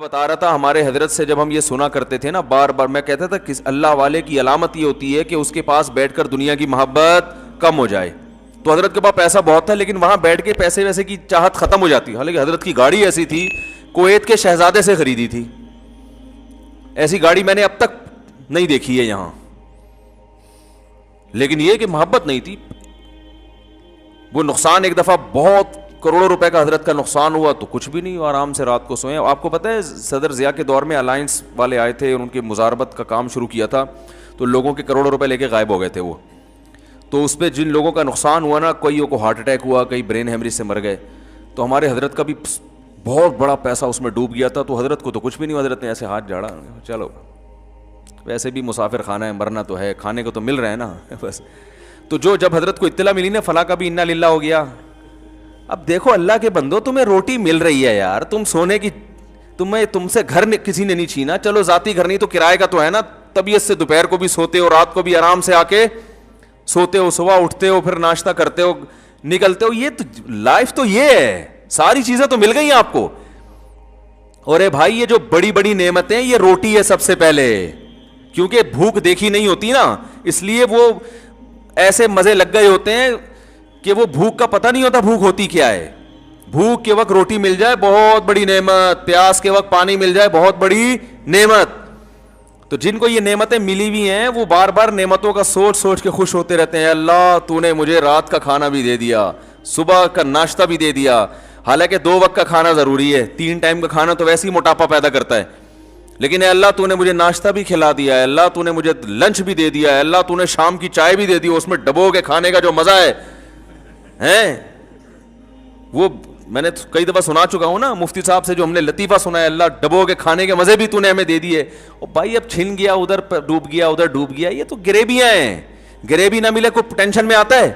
بتا رہا تھا ہمارے حضرت سے جب ہم یہ سنا کرتے تھے نا بار بار، میں کہتا تھا کس اللہ والے کی علامت یہ ہوتی ہے کہ اس کے پاس بیٹھ کر دنیا کی محبت کم ہو جائے. تو حضرت کے پاس پیسہ بہت تھا لیکن وہاں بیٹھ کے پیسے ویسے کی چاہت ختم ہو جاتی. حالانکہ حضرت کی گاڑی ایسی تھی کویت کے شہزادے سے خریدی تھی، ایسی گاڑی میں نے اب تک نہیں دیکھی ہے یہاں. لیکن یہ کہ محبت نہیں تھی. وہ نقصان ایک دفعہ بہت کروڑوں روپے کا حضرت کا نقصان ہوا تو کچھ بھی نہیں، آرام سے رات کو سوئے. آپ کو پتہ ہے صدر ضیاء کے دور میں الائنس والے آئے تھے اور ان کی مزاربت کا کام شروع کیا تھا تو لوگوں کے کروڑوں روپے لے کے غائب ہو گئے تھے وہ. تو اس پہ جن لوگوں کا نقصان ہوا نا، کوئی کو ہارٹ اٹیک ہوا، کئی برین ہیمریج سے مر گئے. تو ہمارے حضرت کا بھی بہت بڑا پیسہ اس میں ڈوب گیا تھا. تو حضرت کو تو کچھ بھی نہیں، حضرت نے ایسے ہاتھ جھاڑا، چلو ویسے بھی مسافر خانہ ہے، مرنا تو ہے، کھانے کو تو مل رہا ہے نا بس. تو جب حضرت کو اطلاع ملی نا فلاں کا بھی انا للہ ہو گیا. اب دیکھو اللہ کے بندو، تمہیں روٹی مل رہی ہے یار، تم سونے کی تم سے گھر کسی نے نہیں چھینا. چلو ذاتی گھر نہیں تو کرائے کا تو ہے نا. طبیعت سے دوپہر کو بھی سوتے ہو، رات کو بھی آرام سے آ کے سوتے ہو، صبح اٹھتے ہو، پھر ناشتہ کرتے ہو، نکلتے ہو. یہ تو لائف تو یہ ہے، ساری چیزیں تو مل گئی آپ کو. اور اے بھائی یہ جو بڑی بڑی نعمتیں، یہ روٹی ہے سب سے پہلے. کیونکہ بھوک دیکھی نہیں ہوتی نا، اس لیے وہ ایسے مزے لگ گئے ہوتے ہیں کہ وہ بھوک کا پتہ نہیں ہوتا بھوک ہوتی کیا ہے. بھوک کے وقت روٹی مل جائے بہت بڑی نعمت، پیاس کے وقت پانی مل جائے بہت بڑی نعمت. تو جن کو یہ نعمتیں ملی ہوئی ہیں وہ بار بار نعمتوں کا سوچ سوچ کے خوش ہوتے رہتے ہیں. اللہ تو نے مجھے رات کا کھانا بھی دے دیا، صبح کا ناشتہ بھی دے دیا. حالانکہ 2 وقت کا کھانا ضروری ہے، 3 ٹائم کا کھانا تو ویسے ہی موٹاپا پیدا کرتا ہے. لیکن اے اللہ تو نے مجھے ناشتہ بھی کھلا دیا ہے، اللہ تو نے مجھے لنچ بھی دے دیا ہے، اللہ تو نے شام کی چائے بھی دے دی، اس میں ڈبو کے کھانے کا جو مزہ ہے وہ میں نے کئی دفعہ سنا چکا ہوں نا مفتی صاحب سے جو ہم نے لطیفہ سنا ہے، اللہ ڈبو کے کھانے کے مزے بھی تو نے ہمیں دے دیے. اور بھائی اب چھن گیا، ادھر ڈوب گیا، ادھر ڈوب گیا. یہ تو گریبیاں ہیں، گریبی نہ ملے کوئی ٹینشن میں آتا ہے.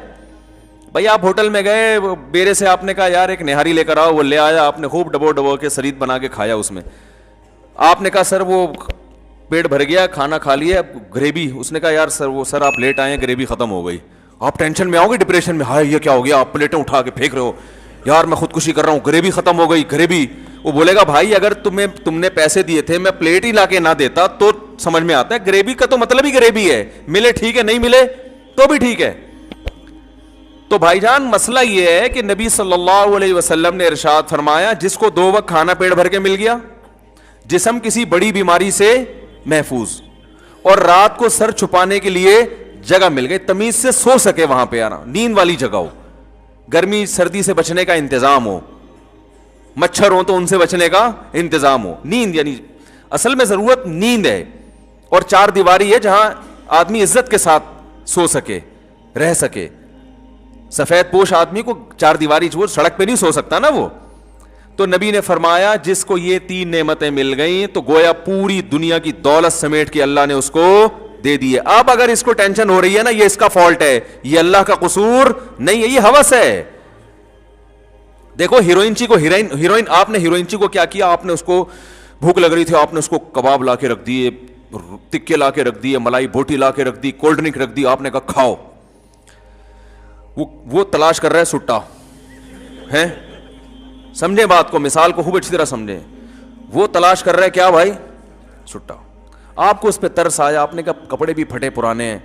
بھائی آپ ہوٹل میں گئے، بیرے سے آپ نے کہا یار ایک نہاری لے کر آؤ، وہ لے آیا، آپ نے خوب ڈبو کے سرید بنا کے کھایا. اس میں آپ نے کہا سر وہ پیٹ بھر گیا، کھانا کھا لیا، گریبی. اس نے کہا یار سر آپ لیٹ آئے ہیں، گریبی ختم ہو گئی. آپ ٹینشن میں آؤ گے، ڈپریشن میں، ہائے یہ کیا ہو گیا، آپ پلیٹیں اٹھا کے پھینک رہے ہو، یار میں خودکشی کر رہا ہوں، گریبی ختم ہو گئی گریبی. وہ بولے گا بھائی اگر تم نے پیسے دیے تھے، میں پلیٹ ہی لا کے نہ دیتا تو سمجھ میں آتا ہے. گریبی کا تو مطلب ہی گریبی ہے، ملے ٹھیک ہے، نہیں ملے تو بھی ٹھیک ہے. تو بھائی جان مسئلہ یہ ہے کہ نبی صلی اللہ علیہ وسلم نے ارشاد فرمایا جس کو 2 وقت کھانا پیٹ بھر کے مل گیا، جسم کسی بڑی بیماری سے محفوظ، اور رات کو سر چھپانے کے لیے جگہ مل گئی، تمیز سے سو سکے، وہاں پہ آنا، نیند والی جگہ ہو، گرمی سردی سے بچنے کا انتظام ہو، مچھر ہو تو ان سے بچنے کا انتظام ہو. نیند یعنی اصل میں ضرورت نیند ہے، اور 4 دیواری ہے جہاں آدمی عزت کے ساتھ سو سکے، رہ سکے. سفید پوش آدمی کو 4 دیواری چھوڑ سڑک پہ نہیں سو سکتا نا وہ. تو نبی نے فرمایا جس کو یہ 3 نعمتیں مل گئیں تو گویا پوری دنیا کی دولت سمیٹ کے اللہ نے اس کو دے دی ہے. اب اگر اس کو ٹینشن ہو رہی ہے نا، یہ اس کا فالٹ ہے، یہ اللہ کا قصور نہیں ہے، یہ ہوس ہے. دیکھو ہیروئنچی کو ہیروئن آپ نے ہیروئنچی کو کیا کیا، آپ نے اس کو بھوک لگ رہی تھی، آپ نے اس کو کباب لا کے رکھ دیے، تکے لا کے رکھ دیے، ملائی بوٹی لا کے رکھ دی، کولڈ ڈرنک رکھ دی، آپ نے کہا کھاؤ. وہ تلاش کر رہا ہے سٹا ہے، سمجھیں بات کو، مثال کو خوب اچھی طرح سمجھیں. وہ تلاش کر رہا ہے کیا بھائی، سٹا. آپ کو اس پہ ترس آیا، آپ نے کہا کپڑے بھی پھٹے پرانے ہیں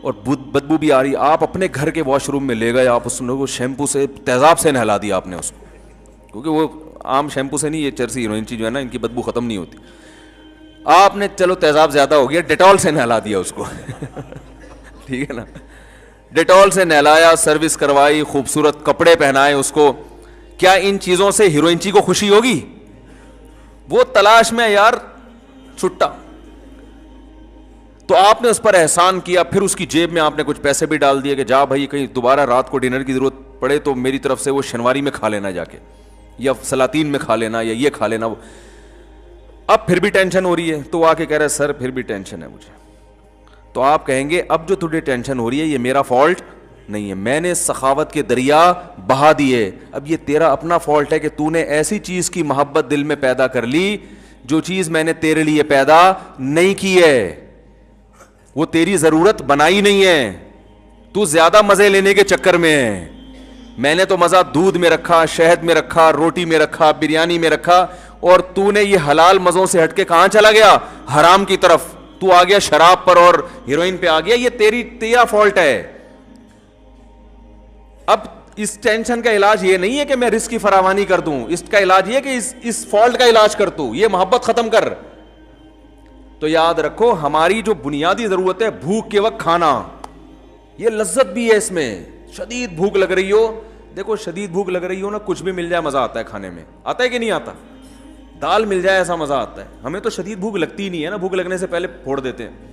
اور بدبو بھی آ رہی، آپ اپنے گھر کے واش روم میں لے گئے، آپ اس کو شیمپو سے تیزاب سے نہلا دیا آپ نے اس کو، کیونکہ وہ عام شیمپو سے نہیں، یہ چرسی ہیروئنچی جو ہے نا ان کی بدبو ختم نہیں ہوتی. آپ نے چلو تیزاب زیادہ ہو گیا، ڈیٹول سے نہلا دیا اس کو ٹھیک ہے نا، ڈیٹول سے نہلایا، سروس کروائی، خوبصورت کپڑے پہنائے اس کو. کیا ان چیزوں سے ہیروئنچی کو خوشی ہوگی؟ وہ تلاش میں یار چھٹا. تو آپ نے اس پر احسان کیا، پھر اس کی جیب میں آپ نے کچھ پیسے بھی ڈال دیے کہ جا بھائی کہیں دوبارہ رات کو ڈنر کی ضرورت پڑے تو میری طرف سے وہ شنواری میں کھا لینا جا کے، یا سلاطین میں کھا لینا، یا یہ کھا لینا. اب پھر بھی ٹینشن ہو رہی ہے تو آ کے کہہ رہے سر پھر بھی ٹینشن ہے مجھے. تو آپ کہیں گے اب جو تجھے ٹینشن ہو رہی ہے یہ میرا فالٹ نہیں ہے، میں نے سخاوت کے دریا بہا دیے، اب یہ تیرا اپنا فالٹ ہے کہ تو نے ایسی چیز کی محبت دل میں پیدا کر لی جو چیز میں نے تیرے لیے پیدا نہیں کی ہے، وہ تیری ضرورت بنائی نہیں ہے، تو زیادہ مزے لینے کے چکر میں ہے. میں نے تو مزہ دودھ میں رکھا، شہد میں رکھا، روٹی میں رکھا، بریانی میں رکھا، اور تو نے یہ حلال مزوں سے ہٹ کے کہاں چلا گیا؟ حرام کی طرف. تو آ گیا شراب پر اور ہیروئن پہ آ گیا. یہ تیرا فالٹ ہے. اب اس ٹینشن کا علاج یہ نہیں ہے کہ میں رزق کی فراوانی کر دوں, اس کا علاج یہ ہے کہ اس فالٹ کا علاج کر تو, یہ محبت ختم کر. تو یاد رکھو ہماری جو بنیادی ضرورت ہے بھوک کے وقت کھانا, یہ لذت بھی ہے اس میں. شدید بھوک لگ رہی ہو, دیکھو شدید بھوک لگ رہی ہو نا, کچھ بھی مل جائے مزہ آتا ہے کھانے میں. آتا ہے کہ نہیں آتا؟ دال مل جائے ایسا مزہ آتا ہے. ہمیں تو شدید بھوک لگتی ہی نہیں ہے نا, بھوک لگنے سے پہلے پھوڑ دیتے ہیں.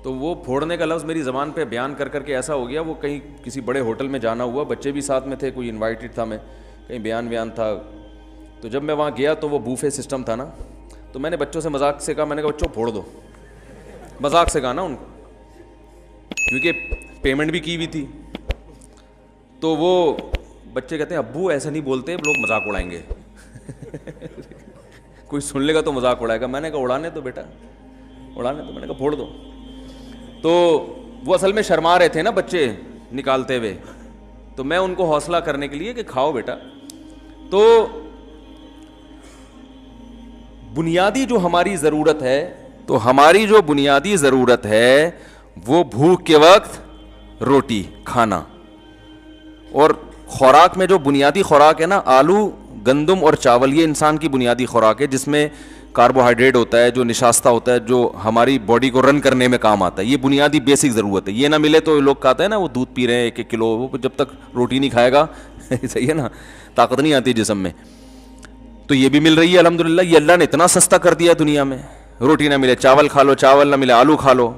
تو وہ پھوڑنے کا لفظ میری زبان پہ بیان کر کر کے ایسا ہو گیا, وہ کہیں کسی بڑے ہوٹل میں جانا ہوا, بچے بھی ساتھ میں تھے, کوئی انوائٹڈ تھا, میں کہیں بیان تھا. تو جب میں وہاں گیا تو وہ بوفے سسٹم تھا نا, تو میں نے بچوں سے مذاق سے کہا, میں نے کہا بچوں پھوڑ دو, مذاق سے کہا نا ان کو, کیونکہ پیمنٹ بھی کی ہوئی تھی. تو وہ بچے کہتے ہیں ابو ایسا نہیں بولتے, لوگ مذاق اڑائیں گے. کوئی سن لے گا تو مذاق اڑائے گا. میں نے کہا اڑانے تو بیٹا, اڑانے تو. میں نے کہا پھوڑ دو. تو وہ اصل میں شرما رہے تھے نا بچے نکالتے ہوئے, تو میں ان کو حوصلہ کرنے کے لیے کہ کھاؤ بیٹا. تو بنیادی جو ہماری ضرورت ہے, تو ہماری جو بنیادی ضرورت ہے وہ بھوک کے وقت روٹی کھانا. اور خوراک میں جو بنیادی خوراک ہے نا, آلو, گندم اور چاول, یہ انسان کی بنیادی خوراک ہے, جس میں کاربوہائیڈریٹ ہوتا ہے, جو نشاستہ ہوتا ہے, جو ہماری باڈی کو رن کرنے میں کام آتا ہے. یہ بنیادی بیسک ضرورت ہے. یہ نہ ملے تو لوگ کہتے ہیں نا وہ دودھ پی رہے ہیں 1 کلو, وہ جب تک روٹی نہیں کھائے گا صحیح ہے نا, طاقت نہیں آتی جسم میں. تو یہ بھی مل رہی ہے الحمدللہ. یہ اللہ نے اتنا سستا کر دیا دنیا میں, روٹی نہ ملے چاول کھا لو, چاول نہ ملے آلو کھا لو.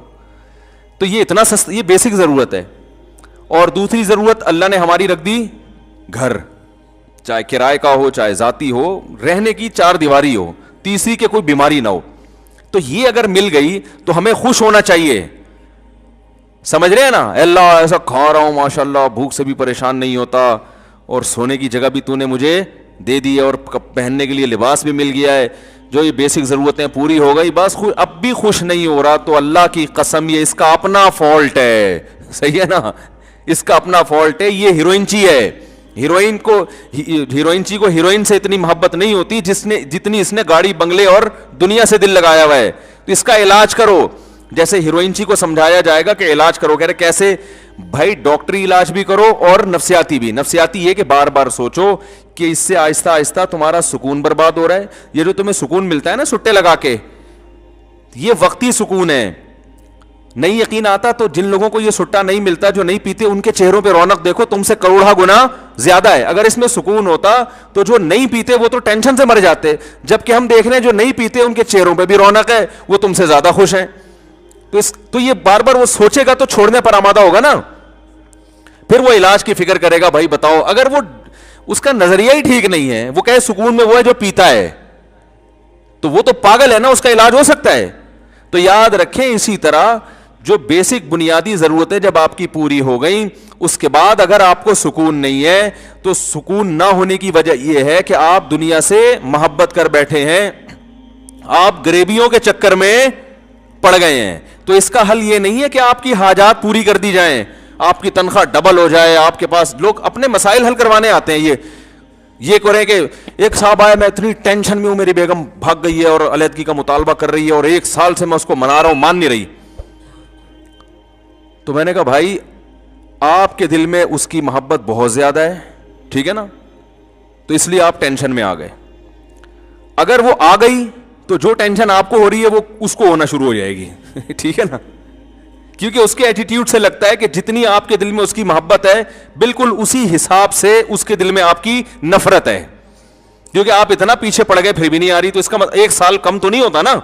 تو یہ اتنا سستا, یہ بیسک ضرورت ہے. اور دوسری ضرورت اللہ نے ہماری رکھ دی گھر, چاہے کرائے کا ہو چاہے ذاتی ہو, رہنے کی 4 دیواری ہو, تیسری کہ کوئی بیماری نہ ہو. تو یہ اگر مل گئی تو ہمیں خوش ہونا چاہیے. سمجھ رہے ہیں نا, اللہ ایسا کھا رہا ہوں ماشاءاللہ, بھوک سے بھی پریشان نہیں ہوتا, اور سونے کی جگہ بھی تو نے مجھے دے دی ہے, اور پہننے کے لیے لباس بھی مل گیا ہے, جو یہ بیسک ضرورتیں پوری ہو گئی, بس اب بھی خوش نہیں ہو رہا, تو اللہ کی قسم یہ اس کا اپنا فالٹ ہے. صحیح ہے نا, اس کا اپنا فالٹ ہے. یہ ہیروئنچی ہے. ہیروئنچی کو ہیروئن سے اتنی محبت نہیں ہوتی جتنی اس نے گاڑی بنگلے اور دنیا سے دل لگایا ہوا ہے. تو اس کا علاج کرو, جیسے ہیروئنچی کو سمجھایا جائے گا کہ علاج کرو. کہہ رہے کیسے بھائی؟ ڈاکٹری علاج بھی کرو اور نفسیاتی بھی. نفسیاتی یہ کہ بار بار سوچو کہ اس سے آہستہ آہستہ تمہارا سکون برباد ہو رہا ہے. یہ جو تمہیں سکون ملتا ہے نا سٹے لگا کے, یہ وقتی سکون ہے. نہیں یقین آتا تو جن لوگوں کو یہ سٹا نہیں ملتا, جو نہیں پیتے, ان کے چہروں پہ رونق دیکھو, تم سے کروڑا گنا زیادہ ہے. اگر اس میں سکون ہوتا تو جو نہیں پیتے وہ تو ٹینشن سے مر جاتے, جبکہ ہم دیکھ رہے ہیں جو نہیں پیتے ان کے چہروں پہ بھی رونق ہے, وہ تم سے زیادہ خوش ہیں. تو یہ بار بار وہ سوچے گا تو چھوڑنے پر آمادہ ہوگا نا, پھر وہ علاج کی فکر کرے گا. بھائی بتاؤ, اگر وہ اس کا نظریہ ہی ٹھیک نہیں ہے, وہ کہے سکون میں وہ ہے جو پیتا ہے, تو وہ تو پاگل ہے نا, اس کا علاج ہو سکتا ہے. تو یاد رکھیں, اسی طرح جو بیسک بنیادی ضرورتیں جب آپ کی پوری ہو گئیں, اس کے بعد اگر آپ کو سکون نہیں ہے, تو سکون نہ ہونے کی وجہ یہ ہے کہ آپ دنیا سے محبت کر بیٹھے ہیں, آپ غریبیوں کے چکر میں پڑ گئے ہیں. تو اس کا حل یہ نہیں ہے کہ آپ کی حاجات پوری کر دی جائیں, آپ کی تنخواہ ڈبل ہو جائے, آپ کے پاس لوگ اپنے مسائل حل کروانے آتے ہیں. یہ کریں کہ ایک صاحب آیا, میں اتنی ٹینشن میں ہوں, میری بیگم بھاگ گئی ہے اور علیحدگی کا مطالبہ کر رہی ہے, اور 1 سال سے میں اس کو منا رہا ہوں, مان نہیں رہی. تو میں نے کہا بھائی آپ کے دل میں اس کی محبت بہت زیادہ ہے, ٹھیک ہے نا, تو اس لیے آپ ٹینشن میں آ گئے. اگر وہ آ گئی تو جو ٹینشن آپ کو ہو رہی ہے وہ اس کو ہونا شروع ہو جائے گی. ٹھیک ہے نا, کیونکہ اس کے ایٹیٹیوڈ سے لگتا ہے کہ جتنی آپ کے دل میں اس کی محبت ہے, بالکل اسی حساب سے اس کے دل میں آپ کی نفرت ہے. کیونکہ آپ اتنا پیچھے پڑ گئے پھر بھی نہیں آ رہی, تو اس کا 1 سال کم تو نہیں ہوتا نا.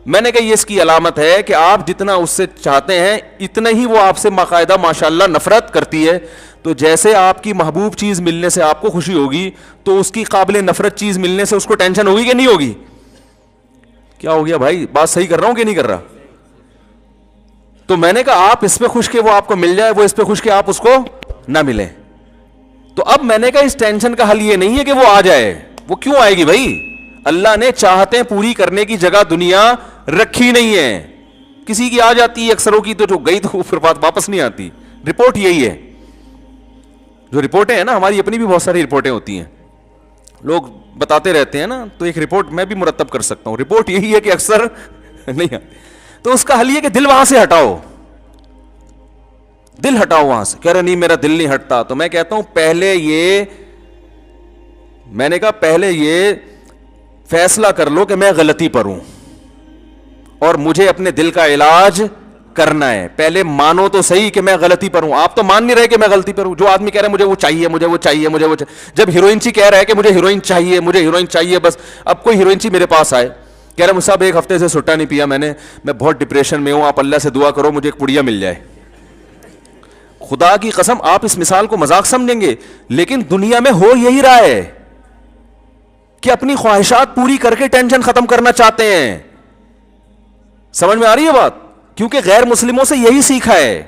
میں نے کہا یہ اس کی علامت ہے کہ آپ جتنا اس سے چاہتے ہیں اتنا ہی وہ آپ سے باقاعدہ ماشاءاللہ نفرت کرتی ہے. تو جیسے آپ کی محبوب چیز ملنے سے آپ کو خوشی ہوگی, تو اس کی قابل نفرت چیز ملنے سے اس کو ٹینشن ہوگی کہ نہیں ہوگی؟ کیا ہو گیا بھائی, بات صحیح کر رہا ہوں کہ نہیں کر رہا؟ تو میں نے کہا آپ اس پہ خوش کہ وہ آپ کو مل جائے, وہ اس پہ خوش کہ آپ اس کو نہ ملے. تو اب میں نے کہا اس ٹینشن کا حل یہ نہیں ہے کہ وہ آ جائے. وہ کیوں آئے گی بھائی؟ اللہ نے چاہتے پوری کرنے کی جگہ دنیا رکھی نہیں ہے. کسی کی آ جاتی ہے, اکثروں کی, تو جو گئی تو پھر بات واپس نہیں آتی. رپورٹ یہی ہے, جو رپورٹیں ہیں نا ہماری اپنی بھی بہت ساری رپورٹیں ہوتی ہیں, لوگ بتاتے رہتے ہیں نا, تو ایک رپورٹ میں بھی مرتب کر سکتا ہوں. رپورٹ یہی ہے کہ اکثر نہیں آتی. تو اس کا حل یہ کہ دل وہاں سے ہٹاؤ, دل ہٹاؤ وہاں سے. کہہ رہے نہیں میرا دل نہیں ہٹتا. تو میں کہتا ہوں پہلے یہ فیصلہ کر لو کہ میں غلطی پر ہوں اور مجھے اپنے دل کا علاج کرنا ہے. پہلے مانو تو صحیح کہ میں غلطی پر ہوں. آپ تو مان نہیں رہے کہ میں غلطی پر ہوں. جو آدمی کہہ رہا ہے مجھے وہ چاہیے, مجھے وہ چاہیے, مجھے وہ چاہیے. جب ہیروئن چی کہہ رہا ہے کہ مجھے ہیروئن چاہیے, مجھے ہیروئن چاہیے بس. اب کوئی ہیروئن چی میرے پاس آئے, کہہ رہا ہے صاحب ایک ہفتے سے سٹا نہیں پیا میں بہت ڈپریشن میں ہوں, آپ اللہ سے دعا کرو مجھے ایک پڑیا مل جائے. خدا کی قسم آپ اس مثال کو مذاق سمجھیں گے, لیکن دنیا میں ہو یہی رہا ہے کہ اپنی خواہشات پوری کر کے ٹینشن ختم کرنا چاہتے ہیں. سمجھ میں آ رہی ہے بات؟ کیونکہ غیر مسلموں سے یہی سیکھا ہے.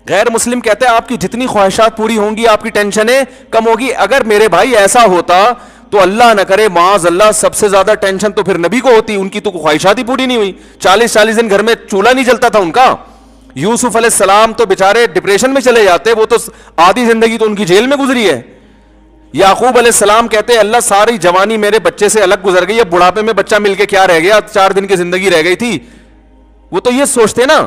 غیر مسلم کہتے ہیں آپ کی جتنی خواہشات پوری ہوں گی آپ کی ٹینشنیں کم ہوگی. اگر میرے بھائی ایسا ہوتا تو اللہ نہ کرے معاذ اللہ سب سے زیادہ ٹینشن تو پھر نبی کو ہوتی. ان کی تو خواہشات ہی پوری نہیں ہوئی. 40 دن گھر میں چولہا نہیں جلتا تھا ان کا. یوسف علیہ السلام تو بےچارے ڈپریشن میں چلے جاتے, وہ تو آدھی زندگی تو ان کی جیل میں گزری ہے. یعقوب علیہ السلام کہتے ہیں اللہ ساری جوانی میرے بچے سے الگ گزر گئی, اب بڑھاپے میں بچہ مل کے کیا رہ گیا, 4 دن کی زندگی رہ گئی تھی. وہ تو یہ سوچتے نا.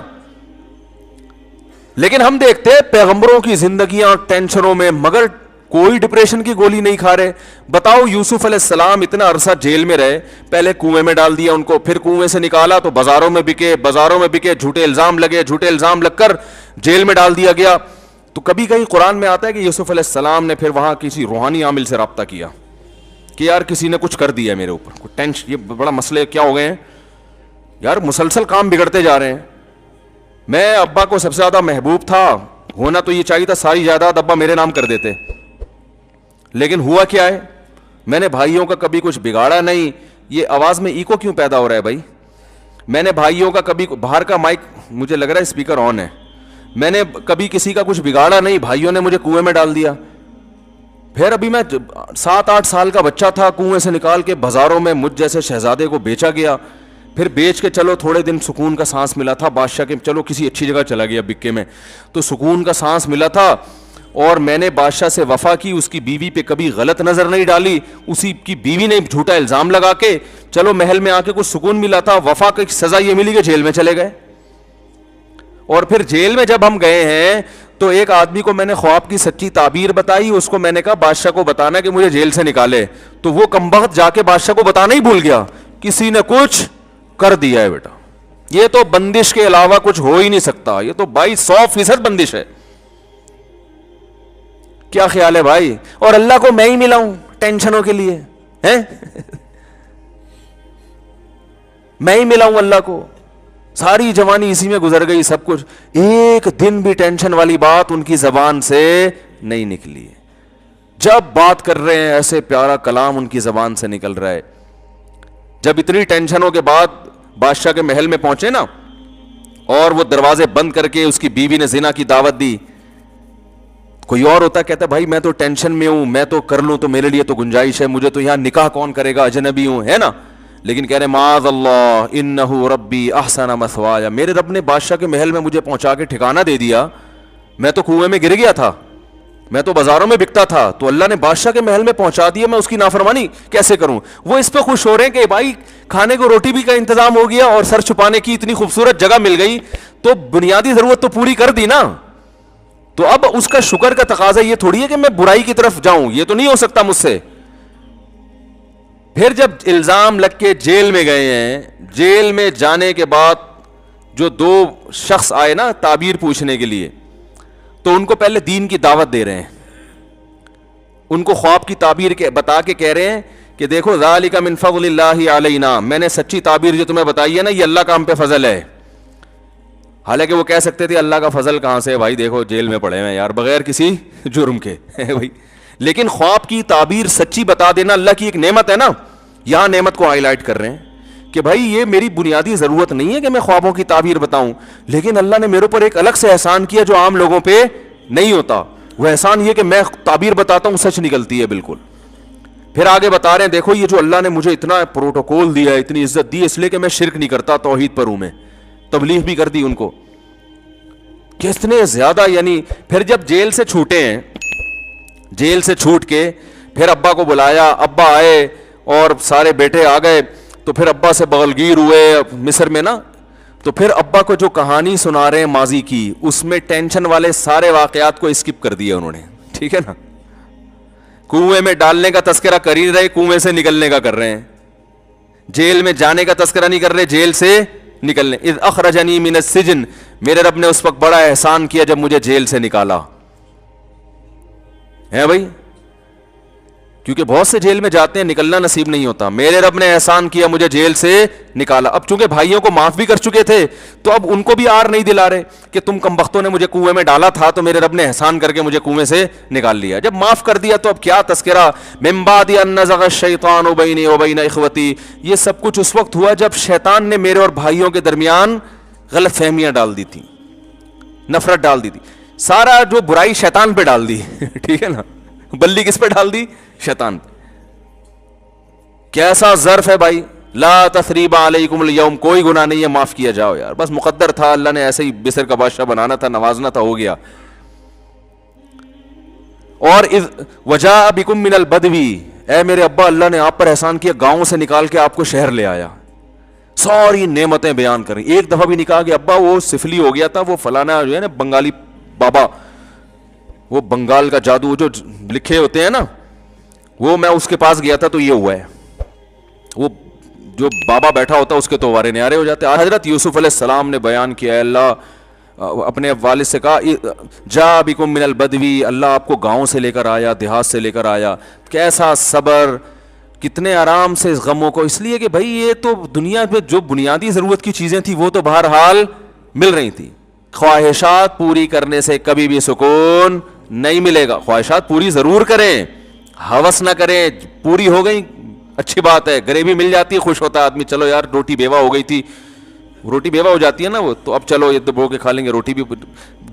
لیکن ہم دیکھتے پیغمبروں کی زندگیاں ٹینشنوں میں, مگر کوئی ڈپریشن کی گولی نہیں کھا رہے. بتاؤ یوسف علیہ السلام اتنا عرصہ جیل میں رہے, پہلے کنویں میں ڈال دیا ان کو, پھر کنویں سے نکالا تو بازاروں میں بکے, جھوٹے الزام لگ کر جیل میں ڈال دیا گیا. تو کبھی کہیں قرآن میں آتا ہے کہ یوسف علیہ السلام نے پھر وہاں کسی روحانی عامل سے رابطہ کیا کہ یار کسی نے کچھ کر دیا میرے اوپر, کوئی ٹینشن, یہ بڑا مسئلے کیا ہو گئے ہیں یار, مسلسل کام بگڑتے جا رہے ہیں. میں ابا کو سب سے زیادہ محبوب تھا, ہونا تو یہ چاہیے تھا ساری جائیداد ابا میرے نام کر دیتے, لیکن ہوا کیا ہے, میں نے بھائیوں کا کبھی کچھ بگاڑا نہیں. یہ آواز میں ایکو کیوں پیدا ہو رہا ہے بھائی؟ میں نے بھائیوں کا کبھی, باہر کا مائک مجھے لگ رہا ہے اسپیکر آن ہے, میں نے کبھی کسی کا کچھ بگاڑا نہیں, بھائیوں نے مجھے کنویں میں ڈال دیا. پھر ابھی میں 7-8 سال کا بچہ تھا, کنویں سے نکال کے بازاروں میں مجھ جیسے شہزادے کو بیچا گیا. پھر بیچ کے چلو تھوڑے دن سکون کا سانس ملا تھا بادشاہ کے, چلو کسی اچھی جگہ چلا گیا بکے میں, تو سکون کا سانس ملا تھا. اور میں نے بادشاہ سے وفا کی, اس کی بیوی پہ کبھی غلط نظر نہیں ڈالی, اسی کی بیوی نے جھوٹا الزام لگا کے چلو محل میں آ کے کچھ سکون ملا تھا. وفا کی سزا یہ ملی کہ جیل میں چلے گئے. اور پھر جیل میں جب ہم گئے ہیں تو ایک آدمی کو میں نے خواب کی سچی تعبیر بتائی, اس کو میں نے کہا بادشاہ کو بتانا کہ مجھے جیل سے نکالے, تو وہ کمبخت جا کے بادشاہ کو بتانا ہی بھول گیا, کسی نے کچھ کر دیا ہے بیٹا. یہ تو بندش کے علاوہ کچھ ہو ہی نہیں سکتا, یہ تو بھائی 100% بندش ہے. کیا خیال ہے بھائی؟ اور اللہ کو میں ہی ملا ہوں ٹینشنوں کے لیے, ہیں میں ہی ملا ہوں اللہ کو, ساری جوانی اسی میں گزر گئی, سب کچھ, ایک دن بھی ٹینشن والی بات ان کی زبان سے نہیں نکلی. جب بات کر رہے ہیں ایسے پیارا کلام ان کی زبان سے نکل رہا ہے. جب اتنی ٹینشنوں کے بعد بادشاہ کے محل میں پہنچے نا, اور وہ دروازے بند کر کے اس کی بیوی نے زنا کی دعوت دی, کوئی اور ہوتا کہتا بھائی میں تو ٹینشن میں ہوں, میں تو کر لوں تو میرے لیے تو گنجائش ہے, مجھے تو یہاں نکاح کون کرے گا, اجنبی ہوں, ہے نا. لیکن کہہ رہے معاذ اللہ انہ ربی احسن مثوایا, میرے رب نے بادشاہ کے محل میں مجھے پہنچا کے ٹھکانہ دے دیا. میں تو کنویں میں گر گیا تھا, میں تو بازاروں میں بکتا تھا, تو اللہ نے بادشاہ کے محل میں پہنچا دیا, میں اس کی نافرمانی کیسے کروں؟ وہ اس پہ خوش ہو رہے ہیں کہ بھائی کھانے کو روٹی بھی کا انتظام ہو گیا اور سر چھپانے کی اتنی خوبصورت جگہ مل گئی, تو بنیادی ضرورت تو پوری کر دی نا. تو اب اس کا شکر کا تقاضا یہ تھوڑی ہے کہ میں برائی کی طرف جاؤں, یہ تو نہیں ہو سکتا مجھ سے. پھر جب الزام لگ کے جیل میں گئے ہیں, جیل میں جانے کے بعد جو 2 شخص آئے نا تعبیر پوچھنے کے لیے, تو ان کو پہلے دین کی دعوت دے رہے ہیں, ان کو خواب کی تعبیر بتا کے کہہ رہے ہیں کہ دیکھو ذالک من فضل اللہ علینا, میں نے سچی تعبیر جو تمہیں بتائی ہے نا یہ اللہ کا ہم پہ فضل ہے. حالانکہ وہ کہہ سکتے تھے اللہ کا فضل کہاں سے بھائی, دیکھو جیل میں پڑے ہیں یار بغیر کسی جرم کے بھائی. لیکن خواب کی تعبیر سچی بتا دینا اللہ کی ایک نعمت ہے نا, یہاں نعمت کو ہائی لائٹ کر رہے ہیں کہ بھائی یہ میری بنیادی ضرورت نہیں ہے کہ میں خوابوں کی تعبیر بتاؤں, لیکن اللہ نے میرے اوپر ایک الگ سے احسان کیا جو عام لوگوں پہ نہیں ہوتا. وہ احسان یہ کہ میں تعبیر بتاتا ہوں سچ نکلتی ہے بالکل. پھر آگے بتا رہے ہیں دیکھو یہ جو اللہ نے مجھے اتنا پروٹوکول دیا ہے, اتنی عزت دی, اس لیے کہ میں شرک نہیں کرتا, توحید پر ہوں, میں تبلیغ بھی کر دی ان کو. کتنے زیادہ, یعنی پھر جب جیل سے چھوٹے ہیں, جیل سے چھوٹ کے پھر ابا کو بلایا, ابا آئے اور سارے بیٹے آ گئے, تو پھر ابا سے بغلگیر ہوئے مصر میں نا, تو پھر ابا کو جو کہانی سنا رہے ہیں ماضی کی, اس میں ٹینشن والے سارے واقعات کو اسکپ کر دیا انہوں نے, ٹھیک ہے نا. کنویں میں ڈالنے کا تذکرہ کر ہی رہے, کنویں سے نکلنے کا کر رہے ہیں. جیل میں جانے کا تذکرہ نہیں کر رہے, جیل سے نکلنے. اذ اخرجنی من السجن, میرے رب نے اس وقت بڑا احسان کیا جب مجھے جیل سے نکالا ہے بھائی, کیونکہ بہت سے جیل میں جاتے ہیں نکلنا نصیب نہیں ہوتا. میرے رب نے احسان کیا مجھے جیل سے نکالا. اب چونکہ بھائیوں کو معاف بھی کر چکے تھے تو اب ان کو بھی آر نہیں دلا رہے کہ تم کمبختوں نے مجھے کنویں میں ڈالا تھا تو میرے رب نے احسان کر کے مجھے کنویں سے نکال لیا. جب معاف کر دیا تو اب کیا تذکرہ, من بعد ان نزغ الشیطان بینی وبین اخوتی, یہ سب کچھ اس وقت ہوا جب شیطان نے میرے اور بھائیوں کے درمیان غلط فہمیاں ڈال دی تھی, نفرت ڈال دی تھی. سارا جو برائی شیطان پہ ڈال دی, ٹھیک ہے نا, بلی کس پہ ڈال دی, شیطان پہ. کیسا ظرف ہے بھائی, لا تثریب علیکم اليوم, کوئی گناہ نہیں ہے, معاف کیا جاؤ یار, بس مقدر تھا, اللہ نے ایسے ہی مصر کا بادشاہ بنانا تھا, نوازنا تھا, ہو گیا. اور اذ وجاء بکم من البدوی, اے میرے ابا اللہ نے آپ پر احسان کیا, گاؤں سے نکال کے آپ کو شہر لے آیا, ساری نعمتیں بیان کریں. ایک دفعہ بھی نہیں کہا کہ ابا وہ سفلی ہو گیا تھا, وہ فلانا جو ہے نا بنگالی بابا, وہ بنگال کا جادو جو لکھے ہوتے ہیں نا, وہ میں اس کے پاس گیا تھا تو یہ ہوا ہے. وہ جو بابا بیٹھا ہوتا اس کے تو وارے نیارے ہو جاتے. حضرت یوسف علیہ السلام نے بیان کیا, اے اللہ, اپنے والد سے کہا جا بکم من البدوی, اللہ آپ کو گاؤں سے لے کر آیا, دیہات سے لے کر آیا. کیسا صبر, کتنے آرام سے اس غموں کو, اس لیے کہ بھائی یہ تو دنیا میں جو بنیادی ضرورت کی چیزیں تھیں وہ تو بہرحال مل رہی تھی. خواہشات پوری کرنے سے کبھی بھی سکون نہیں ملے گا. خواہشات پوری ضرور کریں, ہوس نہ کریں, پوری ہو گئی اچھی بات ہے, گریوی مل جاتی ہے خوش ہوتا ہے آدمی, چلو یار روٹی بیوہ ہو گئی تھی, روٹی بیوہ ہو جاتی ہے نا وہ, تو اب چلو یہ دبو کے کھا لیں گے روٹی بھی.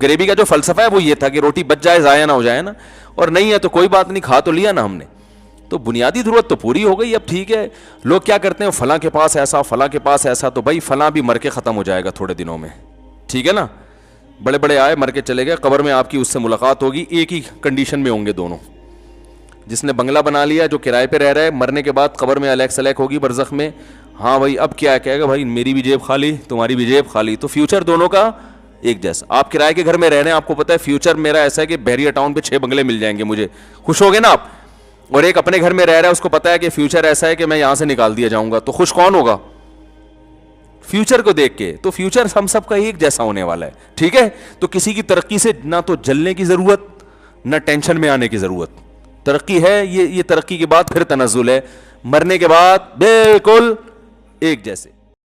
گریوی کا جو فلسفہ ہے وہ یہ تھا کہ روٹی بچ جائے, ضائع نہ ہو جائے نا, اور نہیں ہے تو کوئی بات نہیں, کھا تو لیا نا ہم نے, تو بنیادی ضرورت تو پوری ہو گئی. اب ٹھیک ہے, لوگ کیا کرتے ہیں, فلاں کے پاس ایسا, فلاں کے پاس ایسا, تو بھائی فلاں بھی مر کے ختم ہو جائے گا تھوڑے دنوں میں, ٹھیک ہے نا. بڑے بڑے آئے مر کے چلے گئے, قبر میں آپ کی اس سے ملاقات ہوگی, ایک ہی کنڈیشن میں ہوں گے دونوں. جس نے بنگلہ بنا لیا, جو کرائے پہ رہ رہا ہے, مرنے کے بعد قبر میں الیک سلیک ہوگی برزخ میں, ہاں بھائی اب کیا کہے گا, بھائی میری بھی جیب خالی, تمہاری بھی جیب خالی, تو فیوچر دونوں کا ایک جیسا. آپ کرائے کے گھر میں رہ رہے ہیں, آپ کو پتا ہے فیوچر میرا ایسا ہے کہ بحریہ ٹاؤن پہ 6 بنگلے مل جائیں گے مجھے, خوش ہو گے نا آپ. اور ایک اپنے گھر میں رہ رہا ہے, اس کو پتا ہے کہ فیوچر ایسا ہے کہ میں یہاں سے نکال دیا جاؤں گا, تو خوش کون ہوگا, فیوچر کو دیکھ کے. تو فیوچر ہم سب کا ایک جیسا ہونے والا ہے, ٹھیک ہے. تو کسی کی ترقی سے نہ تو جلنے کی ضرورت, نہ ٹینشن میں آنے کی ضرورت. ترقی ہے, یہ ترقی کے بعد پھر تنزل ہے, مرنے کے بعد بالکل ایک جیسے.